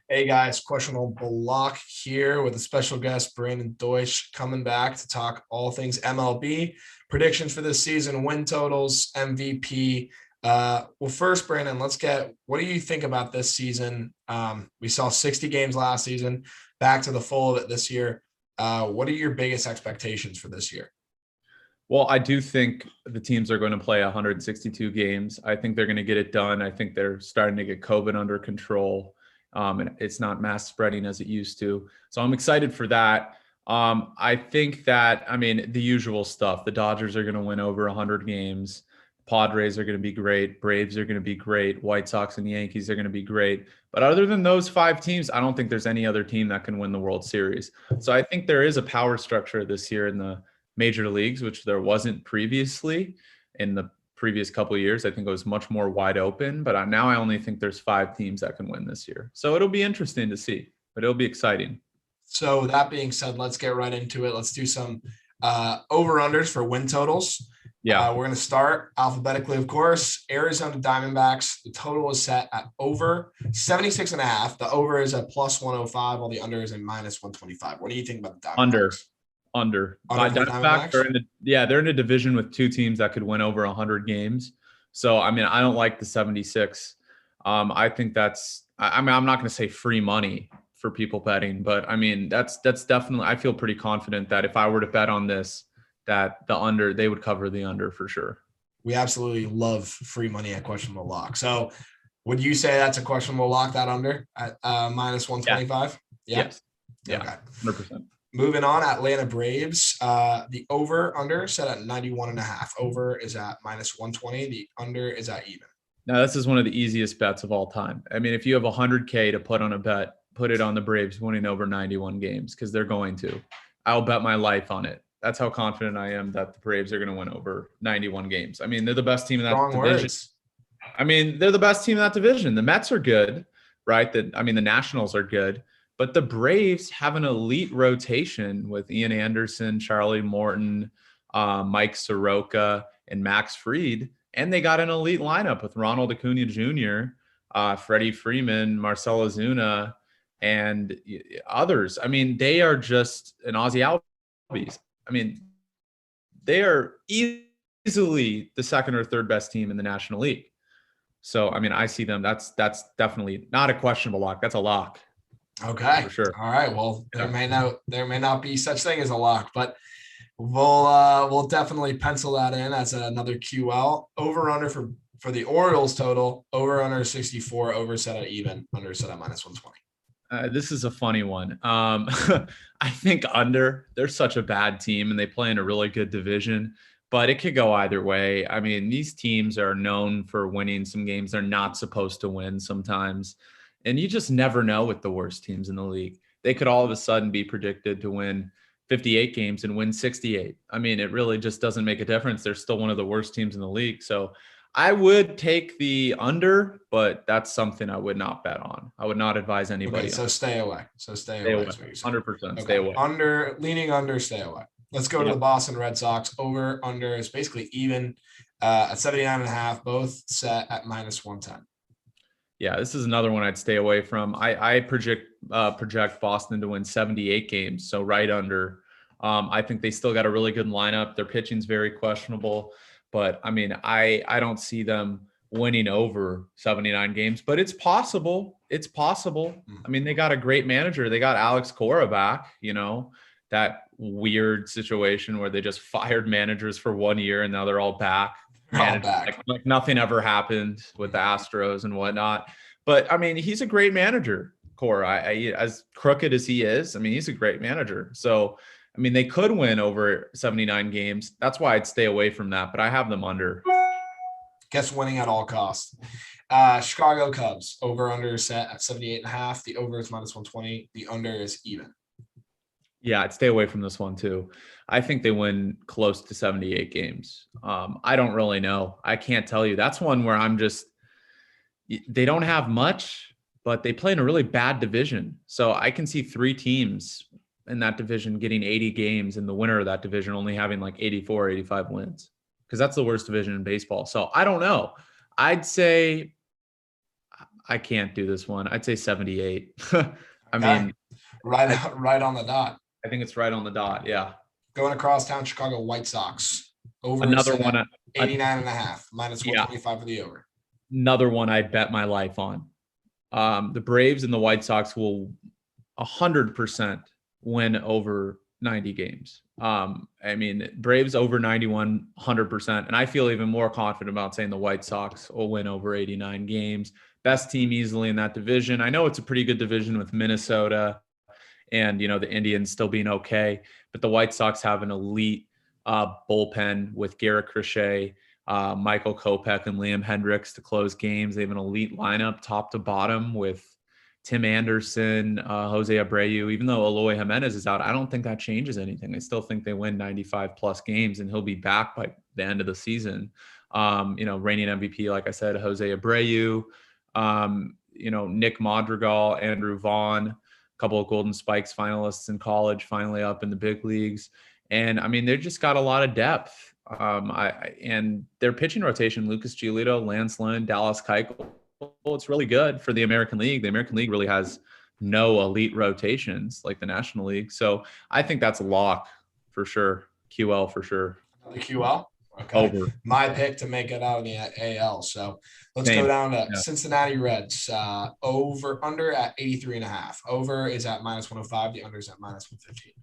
Hey guys, Questionable Block here with a special guest, Brandon Deutsch, coming back to talk all things MLB, predictions for this season, win totals, MVP. Well, first, Brandon, what do you think about this season? We saw 60 games last season, back to the full of it this year. What are your biggest expectations for this year? Well, I do think the teams are going to play 162 games. I think they're going to get it done. I think they're starting to get COVID under control. And it's not mass spreading as it used to. So I'm excited for that. I think that, the usual stuff. The Dodgers are going to win over 100 games. Padres are going to be great. Braves are going to be great. White Sox and Yankees are going to be great. But other than those five teams, I don't think there's any other team that can win the World Series. So I think there is a power structure this year in the major leagues, which there wasn't previously in the previous couple of years. I think it was much more wide open, but now I only think there's five teams that can win this year. So it'll be interesting to see, but it'll be exciting. So that being said, let's get right into it. Let's do some over-unders for win totals. Yeah. We're going to start alphabetically, of course. Arizona Diamondbacks, the total is set at over 76.5. The over is at plus 105, while the under is at minus 125. What do you think about the Diamondbacks? Under. Diamondbacks are they're in a division with two teams that could win over 100 games. So, I don't like the 76. I think I'm not going to say free money for people betting, but that's definitely, I feel pretty confident that if I were to bet on this, that the under, they would cover the under for sure. We absolutely love free money at Questionable Lock. So would you say that's a questionable lock, that under at minus 125? Yeah. Yes. Yeah. Okay. 100%. Moving on, Atlanta Braves, the over under set at 91.5. Over is at minus 120. The under is at even. Now, this is one of the easiest bets of all time. If you have 100K to put on a bet, put it on the Braves winning over 91 games because they're going to. I'll bet my life on it. That's how confident I am that the Braves are going to win over 91 games. They're the best team in that division. Words. They're the best team in that division. The Mets are good, right? The Nationals are good. But the Braves have an elite rotation with Ian Anderson, Charlie Morton, Mike Soroka, and Max Fried. And they got an elite lineup with Ronald Acuna Jr., Freddie Freeman, Marcell Ozuna, and others. They are just an Ozzie Albies. They are easily the second or third best team in the National League. So, I see them. That's definitely not a questionable lock. That's a lock. Okay. For sure. All right. Well, there may not be such thing as a lock, but we'll definitely pencil that in as another QL. Over under for the Orioles total, over under 64, over set at even, under set at minus 120. This is a funny one. I think under. They're such a bad team and they play in a really good division, but it could go either way. These teams are known for winning some games they're not supposed to win sometimes. And you just never know with the worst teams in the league. They could all of a sudden be predicted to win 58 games and win 68. It really just doesn't make a difference. They're still one of the worst teams in the league. So I would take the under, but that's something I would not bet on. I would not advise anybody. Okay, so stay away. Stay away. 100%. Okay. Stay away. Leaning under, stay away. Let's go to the Boston Red Sox. Over under is basically even at 79.5, both set at minus 110. Yeah, this is another one I'd stay away from. I project Boston to win 78 games, so right under. I think they still got a really good lineup. Their pitching's very questionable, but I don't see them winning over 79 games, but it's possible. It's possible. They got a great manager. They got Alex Cora back, that weird situation where they just fired managers for 1 year and now they're all back. Like nothing ever happened with the Astros and whatnot. But he's a great manager, Cora. As crooked as he is, he's a great manager. So, they could win over 79 games. That's why I'd stay away from that. But I have them under. Guess winning at all costs. Chicago Cubs, over under set at 78.5. The over is minus 120. The under is even. Yeah, I'd stay away from this one too. I think they win close to 78 games. I don't really know. I can't tell you. That's one where they don't have much, but they play in a really bad division. So I can see three teams in that division getting 80 games and the winner of that division only having like 84, 85 wins, because that's the worst division in baseball. So I don't know. I'd say I can't do this one. I'd say 78. I Okay. mean, Right on the dot. I think it's right on the dot. Yeah. Going across town, Chicago White Sox. Over is Another set one. at 89.5, minus Yeah. 125 for the over. Another one I bet my life on. The Braves and the White Sox will 100% win over 90 games. I mean, Braves over 91, 100%. And I feel even more confident about saying the White Sox will win over 89 games. Best team easily in that division. I know it's a pretty good division with Minnesota and, the Indians still being okay, but the White Sox have an elite bullpen with Garrett Crochet, Michael Kopech, and Liam Hendricks to close games. They have an elite lineup top to bottom with Tim Anderson, Jose Abreu. Even though Eloy Jimenez is out, I don't think that changes anything. I still think they win 95 plus games, and he'll be back by the end of the season. Reigning MVP, like I said, Jose Abreu, Nick Madrigal, Andrew Vaughn, a couple of Golden Spikes finalists in college, finally up in the big leagues. And I mean, they've just got a lot of depth. And their pitching rotation, Lucas Giolito, Lance Lynn, Dallas Keuchel, it's really good for the American League. The American League really has no elite rotations like the National League. So I think that's a lock for sure. QL for sure. The QL? Okay. Over. My pick to make it out of the AL. So let's go down to Cincinnati Reds. Over under at 83.5. Over is at minus 105. The under is at minus 115.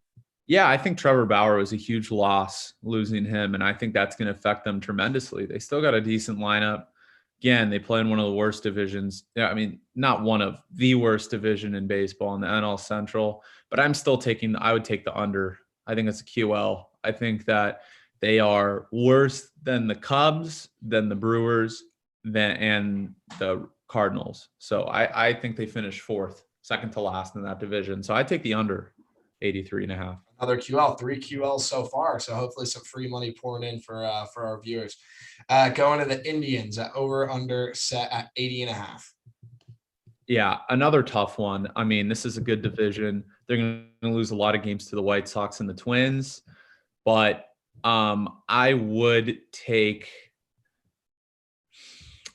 Yeah, I think Trevor Bauer was a huge loss losing him, and I think that's going to affect them tremendously. They still got a decent lineup. Again, they play in one of the worst divisions. Yeah, I mean, not one of the worst division in baseball in the NL Central, but I would take the under. I think it's a QL. I think that they are worse than the Cubs, than the Brewers, and the Cardinals. So I think they finish fourth, second to last in that division. So I take the under 83.5. Another QL, 3 QLs so far. So hopefully some free money pouring in for our viewers. Going to the Indians, over under set at 80.5. Yeah, another tough one. I mean, this is a good division. They're going to lose a lot of games to the White Sox and the Twins, but I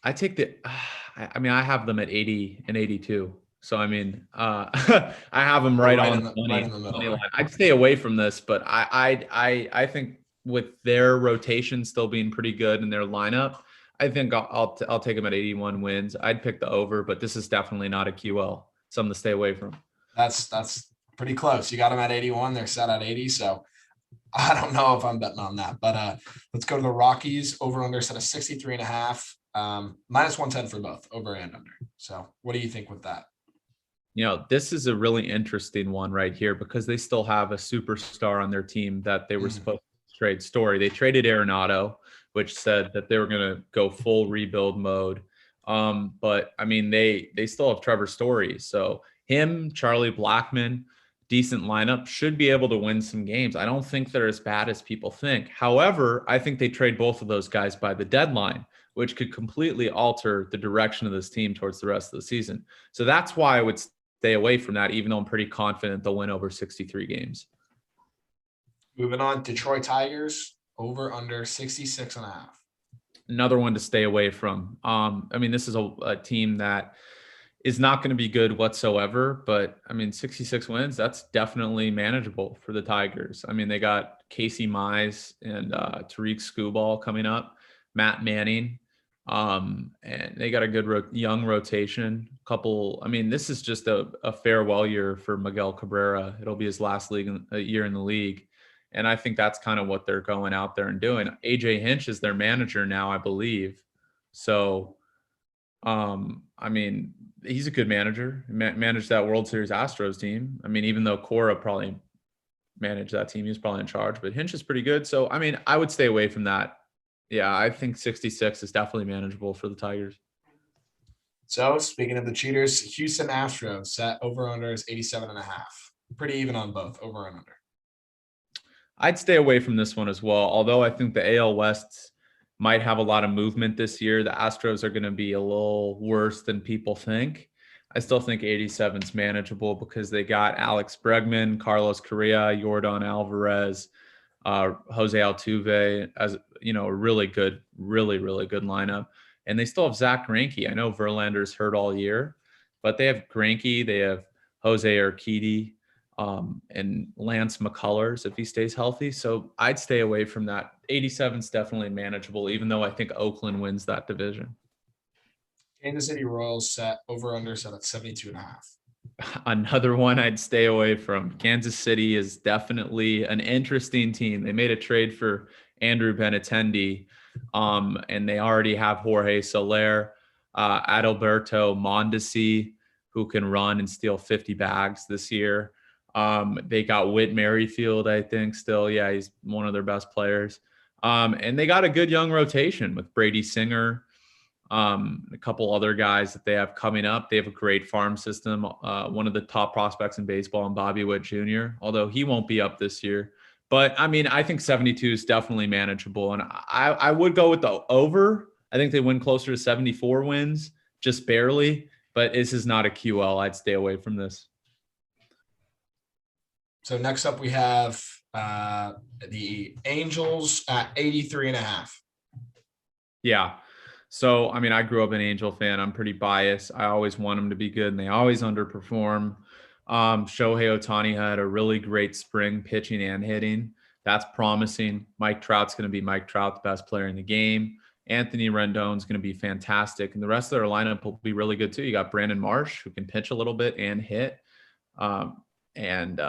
have them at 80 and 82. So, I mean, I have them right on the money line. I'd stay away from this, but I think with their rotation still being pretty good in their lineup, I think I'll take them at 81 wins. I'd pick the over, but this is definitely not a QL. Something to stay away from. That's pretty close. You got them at 81. They're set at 80. So I don't know if I'm betting on that, but let's go to the Rockies. Over under set at 63.5. Minus 110 for both, over and under. So what do you think with that? This is a really interesting one right here because they still have a superstar on their team that they were supposed to trade. Story. They traded Arenado, which said that they were going to go full rebuild mode. But I mean, they still have Trevor Story. So him, Charlie Blackmon, decent lineup, should be able to win some games. I don't think they're as bad as people think. However, I think they trade both of those guys by the deadline, which could completely alter the direction of this team towards the rest of the season. So that's why I would stay away from that, even though I'm pretty confident they'll win over 63 games. Moving on, Detroit Tigers, over under 66.5. Another one to stay away from. I mean, this is a team that is not going to be good whatsoever, but I mean, 66 wins, that's definitely manageable for the Tigers. I mean, they got Casey Mize and Tariq Skubal coming up, Matt Manning, and they got a good young rotation. This is just a farewell year for Miguel Cabrera. It'll be his last year in the league. And I think that's kind of what they're going out there and doing. AJ Hinch is their manager now, I believe. So, I mean, he's a good manager. He managed that World Series Astros team. I mean, even though Cora probably managed that team, he was probably in charge, but Hinch is pretty good. So, I mean, I would stay away from that. Yeah, I think 66 is definitely manageable for the Tigers. So, speaking of the cheaters, Houston Astros set over under is 87.5. Pretty even on both, over and under. I'd stay away from this one as well, although I think the AL West might have a lot of movement this year. The Astros are going to be a little worse than people think. I still think 87 is manageable because they got Alex Bregman, Carlos Correa, Yordan Alvarez, Jose Altuve as, a really good lineup. And they still have Zach Greinke. I know Verlander's hurt all year, but they have Greinke, they have Jose Urquidy, and Lance McCullers if he stays healthy. So I'd stay away from that. 87 is definitely manageable, even though I think Oakland wins that division. Kansas City Royals set over/under set at 72.5. Another one I'd stay away from. Kansas City is definitely an interesting team. They made a trade for Andrew Benintendi, and they already have Jorge Soler, Adalberto Mondesi, who can run and steal 50 bags this year. They got Whit Merrifield, I think, still. Yeah, he's one of their best players. And they got a good young rotation with Brady Singer, a couple other guys that they have coming up. They have a great farm system. One of the top prospects in baseball, and Bobby Witt Jr., although he won't be up this year. But I mean, I think 72 is definitely manageable. And I would go with the over. I think they win closer to 74 wins, just barely. But this is not a QL. I'd stay away from this. So next up we have the Angels at 83.5. Yeah. So, I mean, I grew up an Angel fan. I'm pretty biased. I always want them to be good, and they always underperform. Shohei Ohtani had a really great spring pitching and hitting. That's promising. Mike Trout's going to be Mike Trout, the best player in the game. Anthony Rendon's going to be fantastic. And the rest of their lineup will be really good, too. You got Brandon Marsh, who can pitch a little bit and hit. And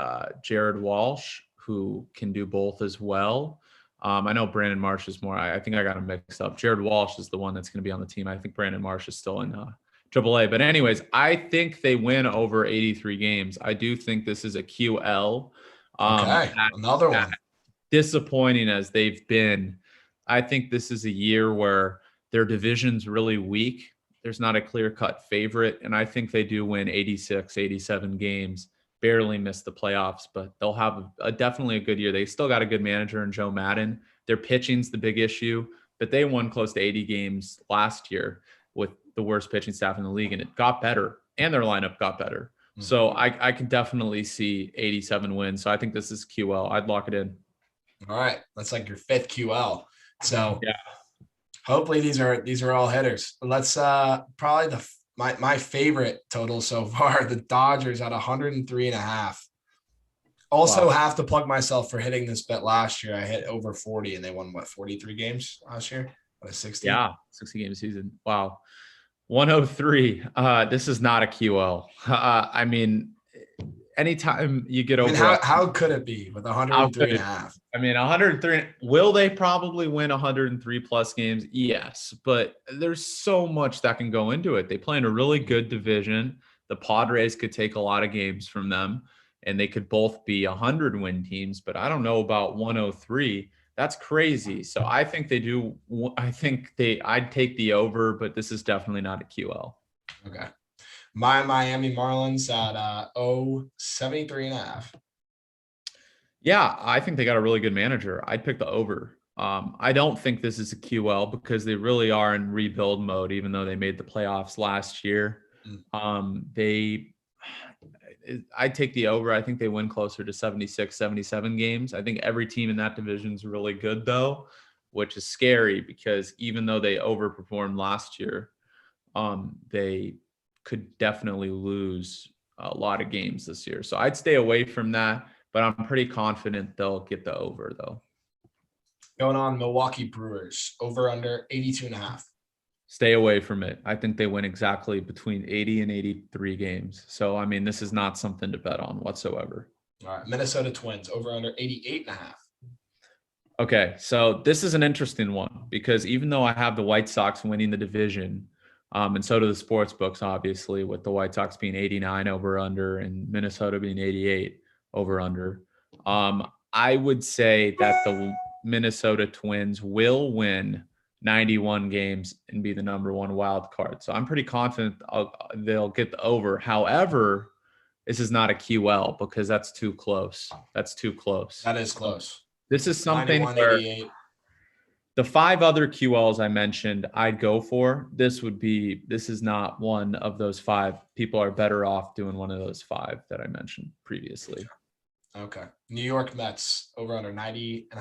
Jared Walsh, who can do both as well. I know Brandon Marsh is more. I think I got him mixed up. Jared Walsh is the one that's going to be on the team. I think Brandon Marsh is still in AAA. But anyways, I think they win over 83 games. I do think this is a QL. Okay, another one. Disappointing as they've been, I think this is a year where their division's really weak. There's not a clear-cut favorite, and I think they do win 86, 87 games. Barely miss the playoffs, but they'll have definitely a good year. They still got a good manager in Joe Madden. Their pitching's the big issue, but they won close to 80 games last year with the worst pitching staff in the league, and it got better, and their lineup got better. Mm-hmm. So I can definitely see 87 wins. So I think this is QL. I'd lock it in. All right, that's like your fifth QL. So yeah, hopefully these are all hitters. Let's probably my favorite total so far, the Dodgers at 103.5. Also have to plug myself for hitting this bet last year. I hit over 40 and they won 43 games last year? What, a 60? Yeah, 60 game season. Wow. 103. This is not a QL. I mean, anytime you get over, how could it be with 103.5? I mean, 103. Will they probably win 103 plus games? Yes, but there's so much that can go into it. They play in a really good division. The Padres could take a lot of games from them, and they could both be 100 win teams. But I don't know about 103. That's crazy. So I think they do. I'd take the over, but this is definitely not a QL. Okay. My Miami Marlins at 73.5. Yeah, I think they got a really good manager. I'd pick the over. I don't think this is a QL because they really are in rebuild mode, even though they made the playoffs last year. I'd take the over. I think they win closer to 76, 77 games. I think every team in that division is really good, though, which is scary because even though they overperformed last year, they could definitely lose a lot of games this year. So I'd stay away from that, but I'm pretty confident they'll get the over, though. Going on, Milwaukee Brewers, over under 82.5. Stay away from it. I think they win exactly between 80 and 83 games. So, I mean, this is not something to bet on whatsoever. All right, Minnesota Twins, over under 88.5. Okay, so this is an interesting one because even though I have the White Sox winning the division, and so do the sports books, obviously, with the White Sox being 89 over under and Minnesota being 88 over under. I would say that the Minnesota Twins will win 91 games and be the number one wild card. So I'm pretty confident they'll get the over. However, this is not a QL because that's too close. That's too close. That is close. This is something where the 5 other QLs I mentioned, I'd go for. This is not one of those 5. People are better off doing one of those 5 that I mentioned previously. Okay. New York Mets, over under 90.5.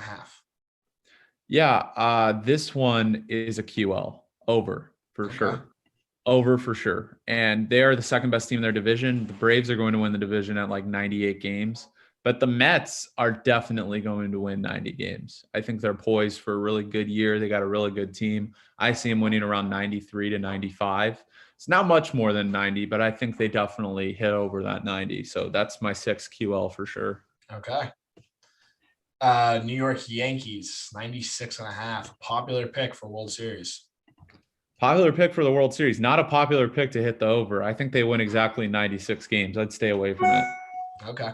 Yeah, this one is a QL over. for Okay. sure. Over for sure. And they are the second best team in their division. The Braves are going to win the division at like 98 games. But the Mets are definitely going to win 90 games. I think they're poised for a really good year. They got a really good team. I see them winning around 93 to 95. It's not much more than 90, but I think they definitely hit over that 90. So that's my 6 QL for sure. Okay. New York Yankees, 96.5. Popular pick for World Series. Popular pick for the World Series. Not a popular pick to hit the over. I think they win exactly 96 games. I'd stay away from it. Okay.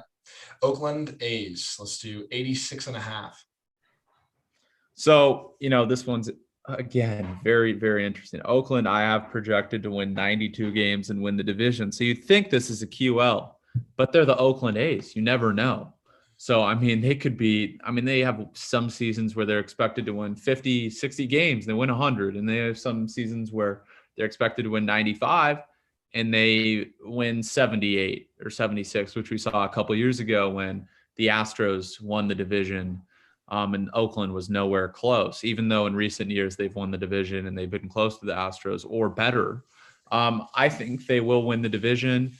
Oakland A's. Let's do 86.5. So, this one's, again, very, very interesting. Oakland, I have projected to win 92 games and win the division. So you'd think this is a QL, but they're the Oakland A's. You never know. So, they have some seasons where they're expected to win 50, 60 games, and they win 100. And they have some seasons where they're expected to win 95 and they win 78 or 76, which we saw a couple years ago when the Astros won the division. And Oakland was nowhere close, even though in recent years they've won the division and they've been close to the Astros or better. I think they will win the division,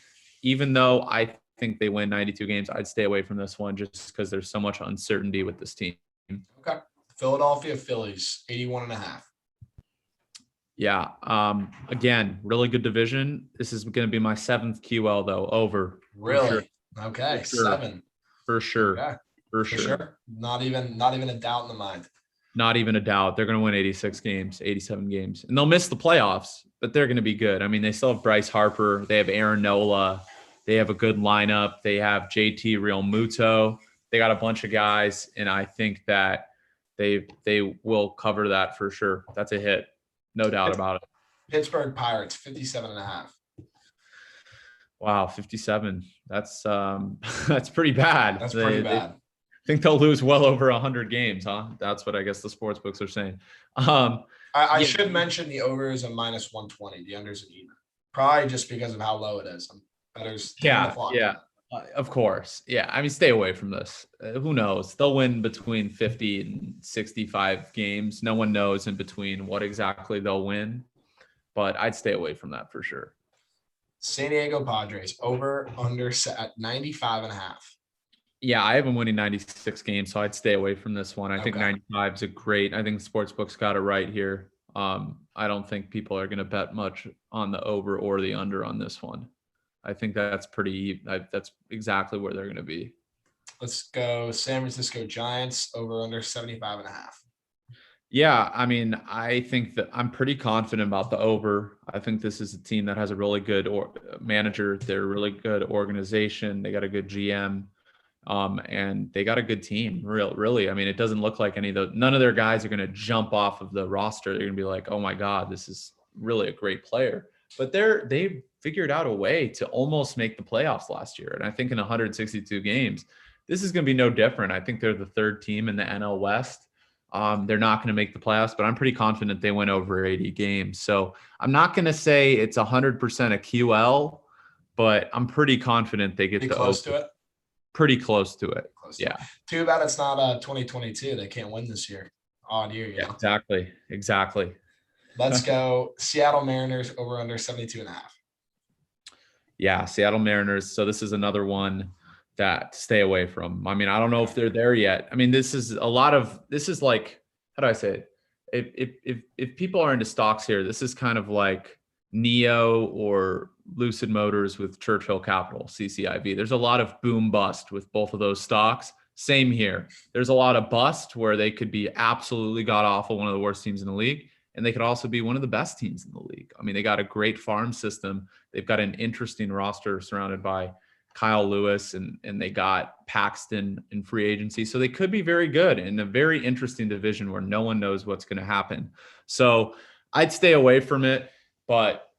even though I think they win 92 games. I'd stay away from this one just because there's so much uncertainty with this team. Okay. Philadelphia Phillies, 81.5. Yeah. Again, really good division. This is going to be my 7th QL though. Over. Really? Sure. Okay. For sure. 7. For sure. Okay. For sure. Not even a doubt in the mind. Not even a doubt. They're going to win 86 games, 87 games, and they'll miss the playoffs, but they're going to be good. I mean, they still have Bryce Harper. They have Aaron Nola. They have a good lineup. They have JT Realmuto. They got a bunch of guys, and I think that they will cover that for sure. That's a hit. No doubt about it. Pittsburgh Pirates, 57.5. Wow, 57. That's pretty bad. That's pretty bad. I think they'll lose well over 100 games, huh? That's what I guess the sports books are saying. I should mention the over is a -120. The under is an even. Probably just because of how low it is. Yeah. Of course. Yeah. Stay away from this. Who knows? They'll win between 50 and 65 games. No one knows in between what exactly they'll win, but I'd stay away from that for sure. San Diego Padres, over under at 95.5. Yeah, I have them winning 96 games, so I'd stay away from this one. I think 95 is I think the sportsbooks got it right here. I don't think people are going to bet much on the over or the under on this one. I think that's that's exactly where they're going to be. Let's go San Francisco Giants, over under 75.5. Yeah, I think that I'm pretty confident about the over. I think this is a team that has a really good manager. They're a really good organization. They got a good GM, and they got a good team. Really. It doesn't look like none of their guys are going to jump off of the roster. They're going to be like, oh my God, this is really a great player. But they figured out a way to almost make the playoffs last year. And I think in 162 games, this is going to be no different. I think they're the 3rd team in the NL West. They're not going to make the playoffs, but I'm pretty confident they win over 80 games. So I'm not going to say it's 100% a QL, but I'm pretty confident they get close to it. Pretty close to it. Yeah. Too bad it's not 2022. They can't win this year. Odd year. Yeah, exactly. Let's go Seattle Mariners, over under 72.5. Yeah, Seattle Mariners. So this is another one that to stay away from. I don't know if they're there yet. This is like, how do I say it? If people are into stocks here, this is kind of like Neo or Lucid Motors with Churchill Capital, CCIV. There's a lot of boom bust with both of those stocks. Same here. There's a lot of bust where they could be absolutely god awful, one of the worst teams in the league. And they could also be one of the best teams in the league. They got a great farm system. They've got an interesting roster surrounded by Kyle Lewis, and they got Paxton in free agency. So they could be very good in a very interesting division where no one knows what's going to happen. So I'd stay away from it, but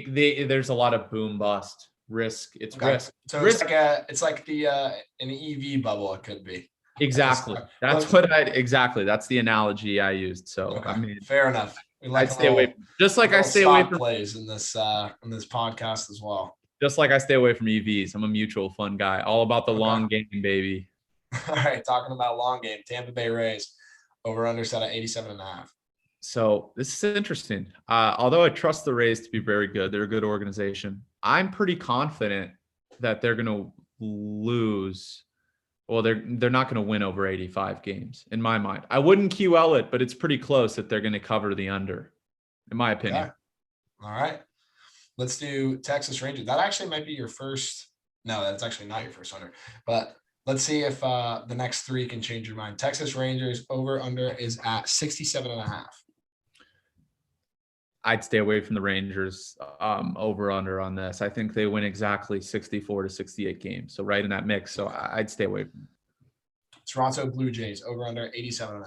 there's a lot of boom bust risk. It's risk. So risk. it's like the an EV bubble. It could be. Exactly. That's the analogy I used. So fair enough. I'd stay away. Just like I stay away from plays in this podcast as well. Just like I stay away from EVs. I'm a mutual fund guy. All about the long game, baby. All right, talking about long game. Tampa Bay Rays, over under set at 87.5. So this is interesting. Although I trust the Rays to be very good, they're a good organization. I'm pretty confident that they're going to lose. Well, they're not going to win over 85 games in my mind. I wouldn't QL it, but it's pretty close that they're going to cover the under, in my opinion. Okay. All right. Let's do Texas Rangers. That actually might be your first. No, that's actually not your first under. But let's see if the next three can change your mind. Texas Rangers over under is at 67.5. I'd stay away from the Rangers over under on this. I think they win exactly 64 to 68 games. So right in that mix. So I'd stay away from Toronto Blue Jays over under 87.5.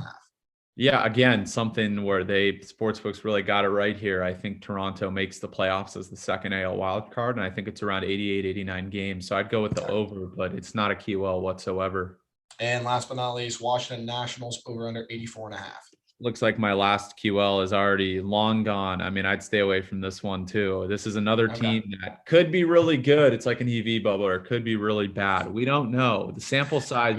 Yeah, again, something where sportsbooks really got it right here. I think Toronto makes the playoffs as the second AL wild card, and I think it's around 88, 89 games. So I'd go with the over, but it's not a QL whatsoever. And last but not least, Washington Nationals over under 84.5. Looks like my last QL is already long gone. I mean, I'd stay away from this one too. This is another team that could be really good. It's like an EV bubble, or it could be really bad. We don't know. The sample size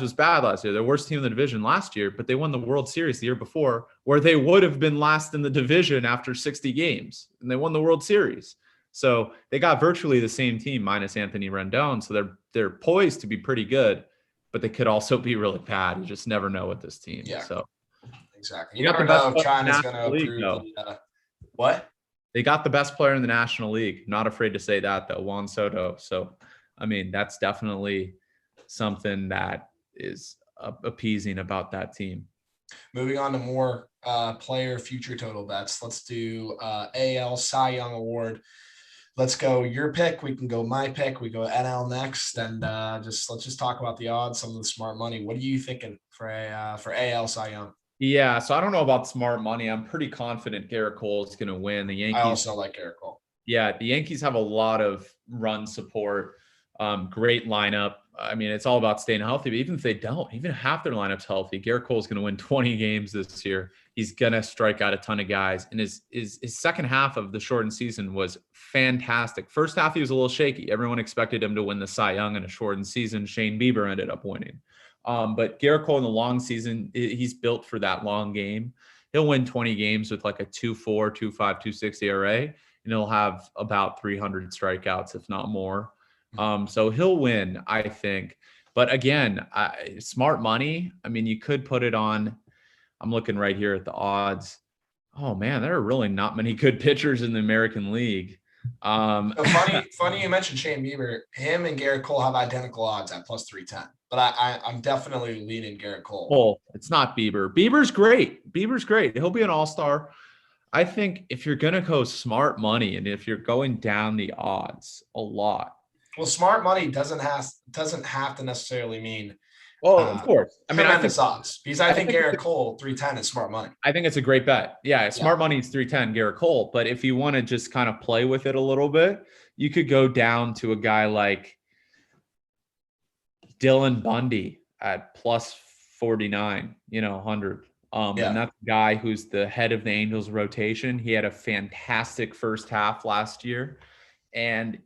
was bad last year. Their worst team in the division last year, but they won the World Series the year before, where they would have been last in the division after 60 games, and they won the World Series. So they got virtually the same team minus Anthony Rendon. So they're poised to be pretty good, but they could also be really bad. You just never know with this team. Yeah. So exactly. You never know if China's going to approve what? They got the best player in the National League. Not afraid to say that, though, Juan Soto. So, I mean, that's definitely something that is appeasing about that team. Moving on to more player future total bets. Let's do AL Cy Young Award. Let's go your pick. We can go my pick. We go NL next, and let's just talk about the odds, some of the smart money. What are you thinking for AL Cy Young? Yeah, so I don't know about smart money. I'm pretty confident Garrett Cole is going to win. The Yankees. I also like Garrett Cole. Yeah, the Yankees have a lot of run support. Great lineup. I mean, it's all about staying healthy, but even if they don't, even half their lineup's healthy, Garrett Cole's going to win 20 games this year. He's going to strike out a ton of guys. And his second half of the shortened season was fantastic. First half, he was a little shaky. Everyone expected him to win the Cy Young in a shortened season. Shane Bieber ended up winning. But Garrett Cole in the long season, he's built for that long game. He'll win 20 games with like a 2.4, 2.5, 2.6 ERA, and he'll have about 300 strikeouts, if not more. So he'll win, I think. But again, smart money. I mean, you could put it on. I'm looking right here at the odds. Oh man, there are really not many good pitchers in the American League. Funny you mentioned Shane Bieber. Him and Garrett Cole have identical odds at plus 310. But I'm definitely leaning Garrett Cole. Oh, it's not Bieber. Bieber's great. He'll be an all-star. I think if you're gonna go smart money, and if you're going down the odds a lot. Well, smart money doesn't have to necessarily mean. Well, of course. I mean, tremendous odds, because I think Garrett Cole 310 is smart money. I think it's a great bet. Yeah, smart money is 310 Garrett Cole. But if you want to just kind of play with it a little bit, you could go down to a guy like Dylan Bundy at plus 49, 100. And that's a guy who's the head of the Angels rotation. He had a fantastic first half last year. And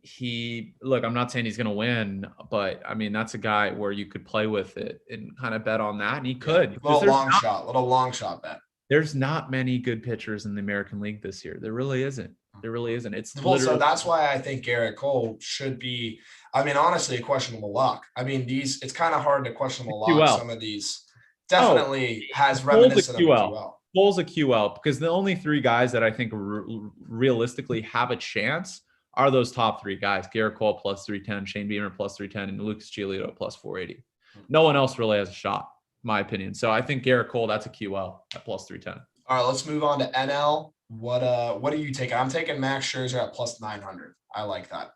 I'm not saying he's going to win, but I mean, that's a guy where you could play with it and kind of bet on that. And he could. Little long shot bet. There's not many good pitchers in the American League this year. There really isn't. It's so that's why I think Garrett Cole should be, I mean, honestly, a questionable lock. I mean, it's kind of hard to questionable lock some of these. Definitely has reminiscent of a QL. Cole's a QL because the only three guys that I think realistically have a chance are those top three guys: Garrett Cole plus 310, Shane Bieber plus 310, and Lucas Giolito plus 480. No one else really has a shot, in my opinion. So I think Garrett Cole, that's a QL at plus 310. All right, let's move on to NL. What are you taking? I'm taking Max Scherzer at plus 900. I like that.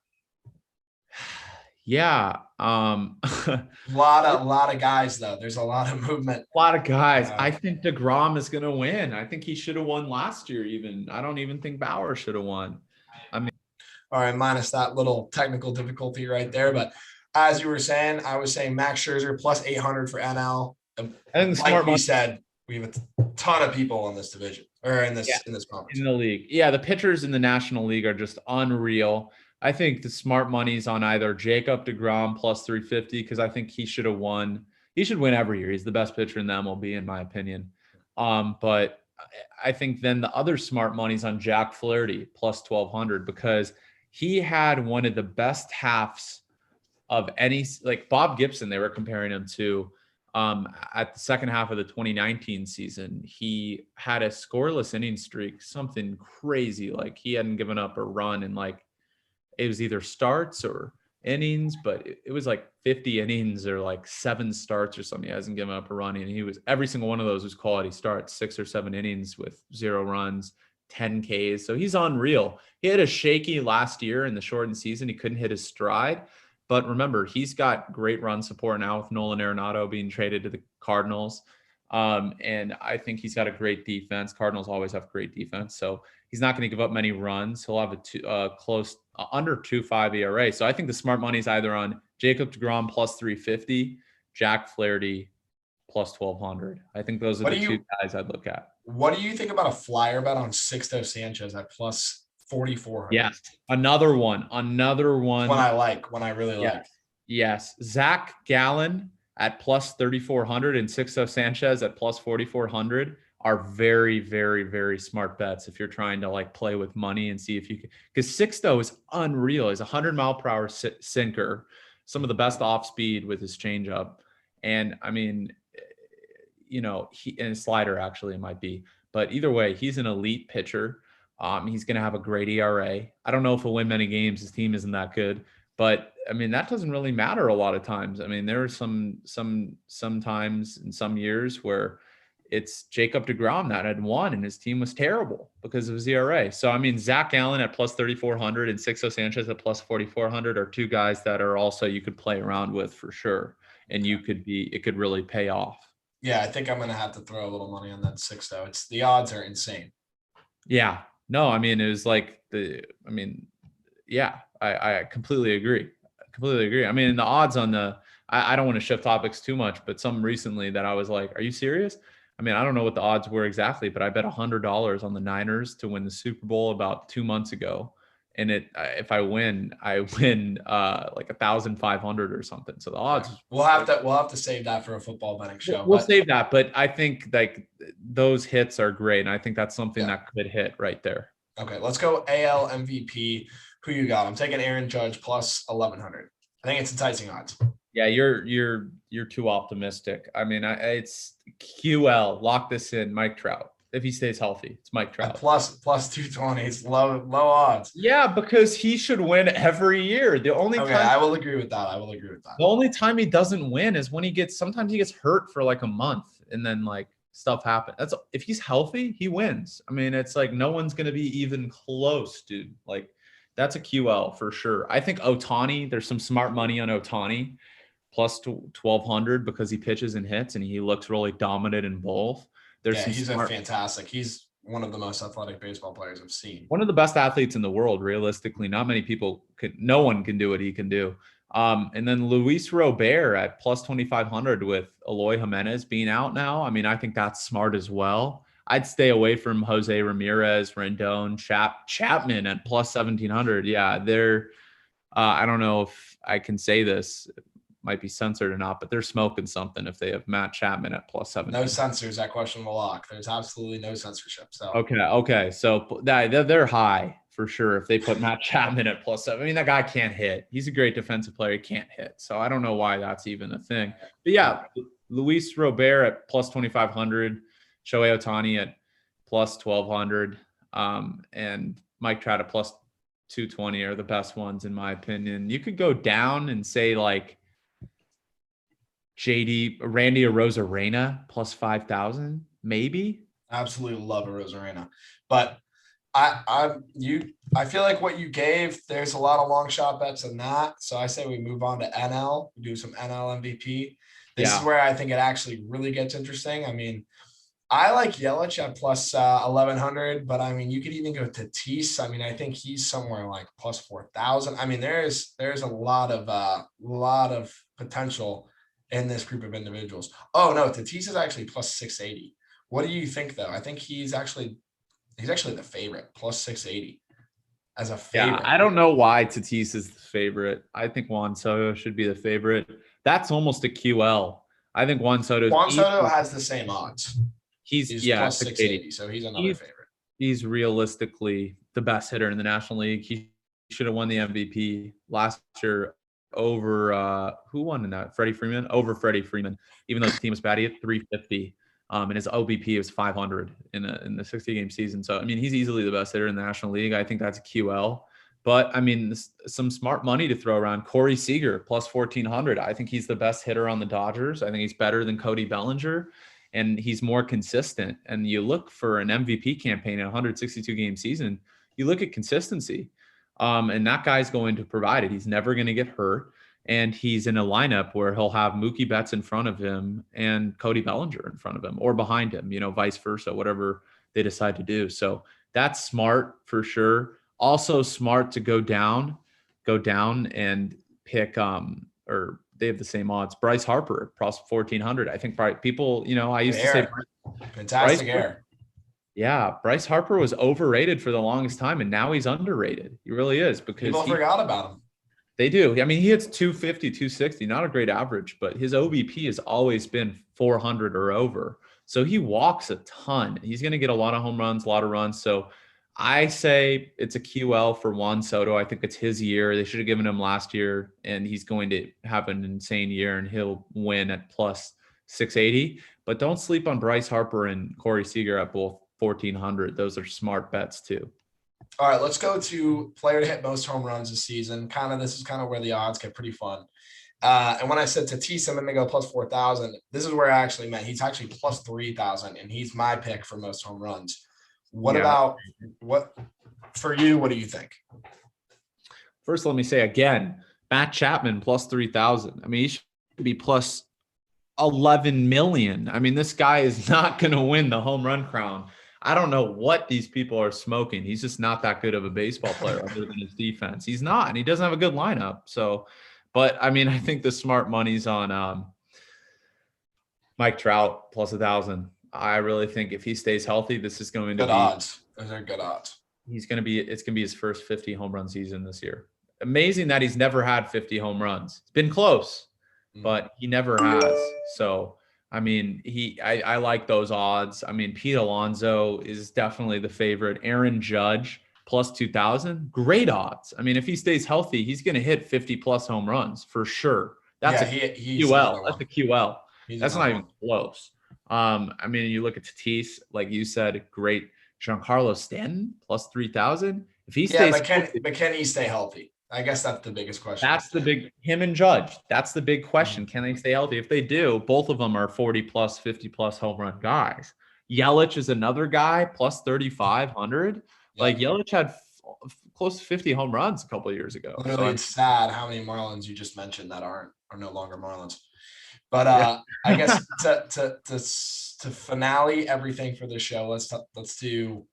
Yeah. A lot of guys though. There's a lot of movement. A lot of guys. I think DeGrom is going to win. I think he should have won last year even. I don't even think Bauer should have won. I mean, all right, minus that little technical difficulty right there. But as you were saying, I was saying Max Scherzer plus 800 for NL. And like we said, we have a ton of people in this division or in this conference. In the league. Yeah, the pitchers in the National League are just unreal. I think the smart money's on either Jacob deGrom plus 350 because I think he should have won. He should win every year. He's the best pitcher in the MLB, in my opinion. But I think then the other smart money's on Jack Flaherty plus 1,200 because he had one of the best halves of any, like Bob Gibson, they were comparing him to at the second half of the 2019 season. He had a scoreless inning streak, something crazy. Like he hadn't given up a run in like, it was either starts or innings, but it was like 50 innings or like 7 starts or something. He hasn't given up a run. And he was, every single one of those was quality starts, 6 or 7 innings with 0 runs, 10 Ks. So he's unreal. He had a shaky last year in the shortened season. He couldn't hit his stride. But remember, he's got great run support now with Nolan Arenado being traded to the Cardinals. And I think he's got a great defense. Cardinals always have great defense. So he's not going to give up many runs. He'll have a close under 2.5 ERA. So I think the smart money is either on Jacob deGrom plus 350, Jack Flaherty plus 1,200. I think those are the two guys I'd look at. What do you think about a flyer bet on Sixto Sanchez at plus 4,400? Yes, another one. One I really like. Yes, Zach Gallen at plus 3,400 and Sixto Sanchez at plus 4,400 are very, very, very smart bets if you're trying to like play with money and see if you can. Because Sixto is unreal. He's a 100-mile-per-hour sinker, some of the best off speed with his changeup, and I mean, you know, and his slider actually it might be, but either way, he's an elite pitcher. He's going to have a great ERA. I don't know if he'll win many games. His team isn't that good, but I mean, that doesn't really matter a lot of times. I mean, there are some times in some years where it's Jacob deGrom that had won and his team was terrible because of his ERA. So, I mean, Zach Allen at plus 3,400 and Sixto Sanchez at plus 4,400 are two guys that are also, you could play around with for sure. And it could really pay off. Yeah. I think I'm going to have to throw a little money on that Sixto. The odds are insane. Yeah. No, I mean, it was like I completely agree. I mean, the odds on I don't want to shift topics too much, but some recently that I was like, are you serious? I mean, I don't know what the odds were exactly, but I bet $100 on the Niners to win the Super Bowl about 2 months ago. And if I win like 1,500 or something. So the odds. We'll have to save that for a football betting show. We'll save that, but I think like those hits are great, and I think that's something that could hit right there. Okay, let's go AL MVP. Who you got? I'm taking Aaron Judge plus 1,100. I think it's enticing odds. Yeah, you're too optimistic. I mean, it's QL. Lock this in, Mike Trout. If he stays healthy, it's Mike Trout. Plus 220. It's low odds. Yeah, because he should win every year. I will agree with that. The only time he doesn't win is when sometimes he gets hurt for like a month and then like stuff happens. If he's healthy, he wins. I mean, it's like no one's going to be even close, dude. Like that's a QL for sure. I think Ohtani, there's some smart money on Ohtani plus 1,200 because he pitches and hits and he looks really dominant in both. He's fantastic. He's one of the most athletic baseball players I've seen. One of the best athletes in the world, realistically. Not many people no one can do what he can do. And then Luis Robert at plus 2,500 with Eloy Jimenez being out now. I mean, I think that's smart as well. I'd stay away from Jose Ramirez, Rendon, Chapman at plus 1,700. Yeah, they're I don't know if I can say this. Might be censored or not, but they're smoking something if they have Matt Chapman at plus 7. No censors at questionable lock. There's absolutely no censorship. So okay. So they're high for sure if they put Matt Chapman at plus 7. I mean, that guy can't hit. He's a great defensive player. He can't hit. So I don't know why that's even a thing. But yeah, Luis Robert at plus 2,500, Shohei Ohtani at plus 1,200, and Mike Trout at plus 220 are the best ones in my opinion. You could go down and say like Randy Arozarena plus 5,000, maybe. Absolutely love Arozarena, but I feel like what you gave, there's a lot of long shot bets in that. So I say we move on to NL. We do some NL MVP. This is where I think it actually really gets interesting. I mean, I like Yelich at plus 1,100, but I mean, you could even go to Tatis. I mean, I think he's somewhere like plus 4,000. I mean, there's a lot of potential in this group of individuals. Oh no, Tatis is actually plus 680. What do you think though? I think he's actually the favorite, plus 680 as a favorite. Yeah, I don't know why Tatis is the favorite. I think Juan Soto should be the favorite. That's almost a QL. I think Juan Soto has the same odds. He's plus 680. 680, so he's another favorite. He's realistically the best hitter in the National League. He should have won the MVP last year over who won in that? Freddie Freeman? Over Freddie Freeman. Even though the team was bad, he hit 350. And his OBP was 500 in the 60-game season. So, I mean, he's easily the best hitter in the National League. I think that's a QL. But, I mean, some smart money to throw around. Corey Seager, plus 1,400. I think he's the best hitter on the Dodgers. I think he's better than Cody Bellinger, and he's more consistent. And you look for an MVP campaign in a 162-game season, you look at consistency. And that guy's going to provide it. He's never going to get hurt. And he's in a lineup where he'll have Mookie Betts in front of him and Cody Bellinger in front of him or behind him, vice versa, whatever they decide to do. So that's smart for sure. Also smart to go down and pick, or they have the same odds. Bryce Harper, plus 1,400. I think people, I used to say fantastic air. Yeah, Bryce Harper was overrated for the longest time, and now he's underrated. He really is, because people forgot about him. They do. I mean, he hits 250, 260, not a great average, but his OBP has always been 400 or over. So he walks a ton. He's going to get a lot of home runs, a lot of runs. So I say it's a QL for Juan Soto. I think it's his year. They should have given him last year, and he's going to have an insane year, and he'll win at plus 680. But don't sleep on Bryce Harper and Corey Seager at both 1,400. Those are smart bets too. All right, let's go to player to hit most home runs this season. This is kind of where the odds get pretty fun. And when I said Tatis, I'm going to go plus 4,000. This is where I actually meant he's actually plus 3,000, and he's my pick for most home runs. What for you? What do you think? First, let me say again, Matt Chapman plus 3,000. I mean, he should be plus 11 million. I mean, this guy is not going to win the home run crown. I don't know what these people are smoking. He's just not that good of a baseball player other than his defense. He's not, and he doesn't have a good lineup. So, but I mean, I think the smart money's on Mike Trout plus 1,000. I really think if he stays healthy, this is going to be odds. Those are good odds. It's going to be his first 50 home run season this year. Amazing that he's never had 50 home runs. It's been close, but he never has. So, I mean, I like those odds. I mean, Pete Alonso is definitely the favorite. Aaron Judge plus 2,000, great odds. I mean, if he stays healthy, he's going to hit 50 plus home runs for sure. That's a QL. That's a QL. That's not even close. I mean, you look at Tatis, like you said, great. Giancarlo Stanton plus 3,000. If he stays, but can he stay healthy? I guess that's the biggest question. Him and Judge. That's the big question. Can they stay healthy? If they do, both of them are 40 plus, 50 plus home run guys. Yelich is another guy plus 3,500. Yeah. Like Yelich had close to 50 home runs a couple of years ago. Literally, it's sad how many Marlins you just mentioned that are no longer Marlins. But I guess to finale everything for the show, let's do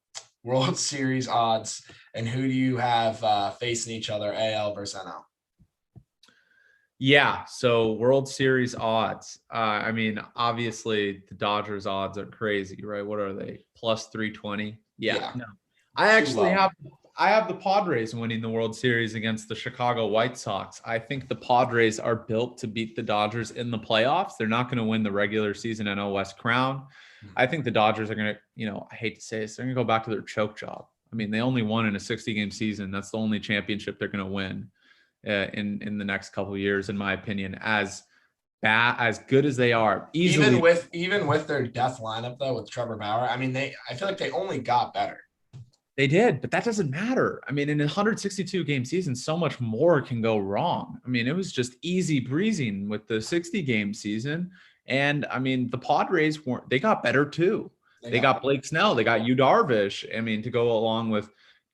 World Series odds, and who do you have facing each other, AL versus NL? Yeah, so World Series odds. I mean, obviously the Dodgers odds are crazy, right? What are they? Plus 320? Yeah. No. I actually have the Padres winning the World Series against the Chicago White Sox. I think the Padres are built to beat the Dodgers in the playoffs. They're not going to win the regular season NL West crown. I think the Dodgers are going to, I hate to say this, they're going to go back to their choke job. I mean, they only won in a 60-game season. That's the only championship they're going to win in the next couple of years, in my opinion. As good as they are, easily. Even with their death lineup though, with Trevor Bauer, I mean, I feel like they only got better. They did, but that doesn't matter. I mean, in a 162-game season, so much more can go wrong. I mean, it was just easy breezing with the 60-game season. And I mean, the Padres they got better too. They got Blake Snell. They got Yu Darvish. I mean, to go along with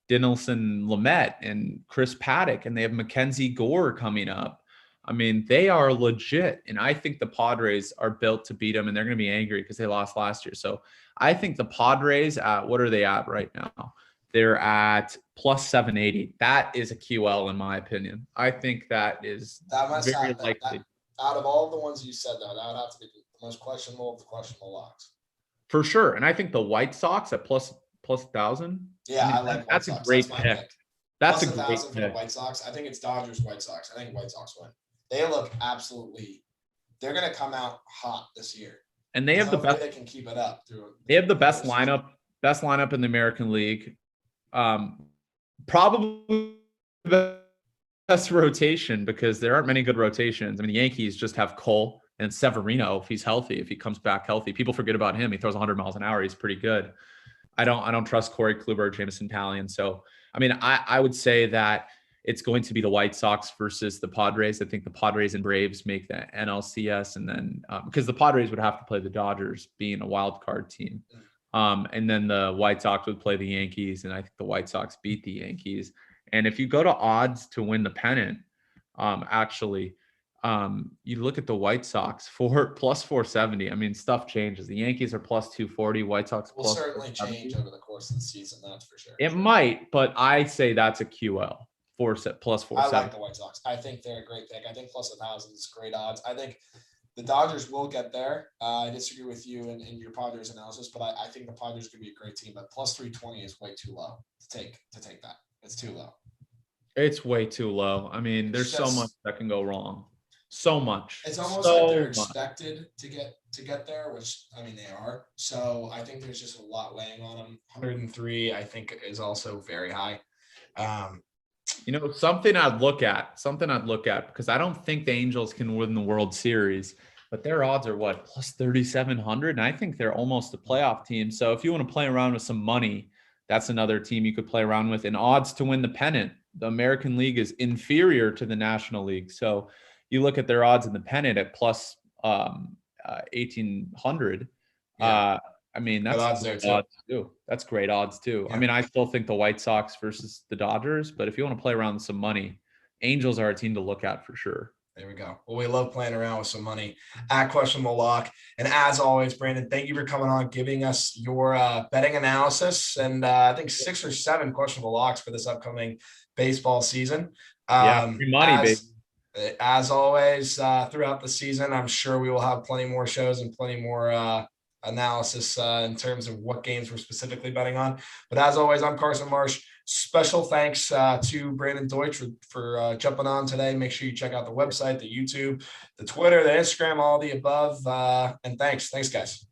Dinelson Lamet and Chris Paddock, and they have Mackenzie Gore coming up. I mean, they are legit. And I think the Padres are built to beat them, and they're going to be angry because they lost last year. So I think the Padres, what are they at right now? They're at plus 780. That is a QL in my opinion. I think that is very likely. Out of all the ones you said, though, that would have to be the most questionable of the questionable locks. For sure. And I think the White Sox at plus 1,000. Yeah, I like that's a great pick. That's plus a great pick. For the White Sox. I think it's Dodgers White Sox. I think White Sox win. They look they're going to come out hot this year. And they have the best. They can keep it up. They have the best lineup in the American League. Probably the best rotation because there aren't many good rotations. I mean, the Yankees just have Cole and Severino if he's healthy, if he comes back healthy. People forget about him. He throws 100 miles an hour. He's pretty good. I don't trust Corey Kluber, Jameson Taillon. So, I mean, I would say that it's going to be the White Sox versus the Padres. I think the Padres and Braves make the NLCS, and then because the Padres would have to play the Dodgers, being a wild card team, and then the White Sox would play the Yankees, and I think the White Sox beat the Yankees. And if you go to odds to win the pennant, you look at the White Sox for plus 470. I mean, stuff changes. The Yankees are plus 240. White Sox will certainly change over the course of the season. That's for sure. It might, but I say that's a QL. Plus 470. I like the White Sox. I think they're a great pick. I think plus 1,000 is great odds. I think the Dodgers will get there. I disagree with you in your Padres analysis, but I think the Padres could be a great team. But plus 320 is way too low to take that. It's too low. It's way too low. I mean, there's so much that can go wrong. So much. It's almost like they're expected to get there, which I mean they are. So I think there's just a lot weighing on them. 103, I think, is also very high. Something I'd look at because I don't think the Angels can win the World Series, but their odds are what, plus 3,700, and I think they're almost a playoff team. So if you want to play around with some money, that's another team you could play around with. And odds to win the pennant, the American League is inferior to the National League. So you look at their odds in the pennant at plus 1,800. Yeah. I mean, that's odds there too. That's great odds too. Yeah. I mean, I still think the White Sox versus the Dodgers, but if you want to play around with some money, Angels are a team to look at for sure. There we go. Well, we love playing around with some money at Questionable Lock. And as always, Brandon, thank you for coming on, giving us your betting analysis. And I think 6 or 7 questionable locks for this upcoming baseball season. Free money, baby. As always, throughout the season, I'm sure we will have plenty more shows and plenty more analysis in terms of what games we're specifically betting on. But as always, I'm Carson Marsh. Special thanks to Brandon Deutsch for jumping on today. Make sure you check out the website, the YouTube, the Twitter, the Instagram, all the above. And thanks guys.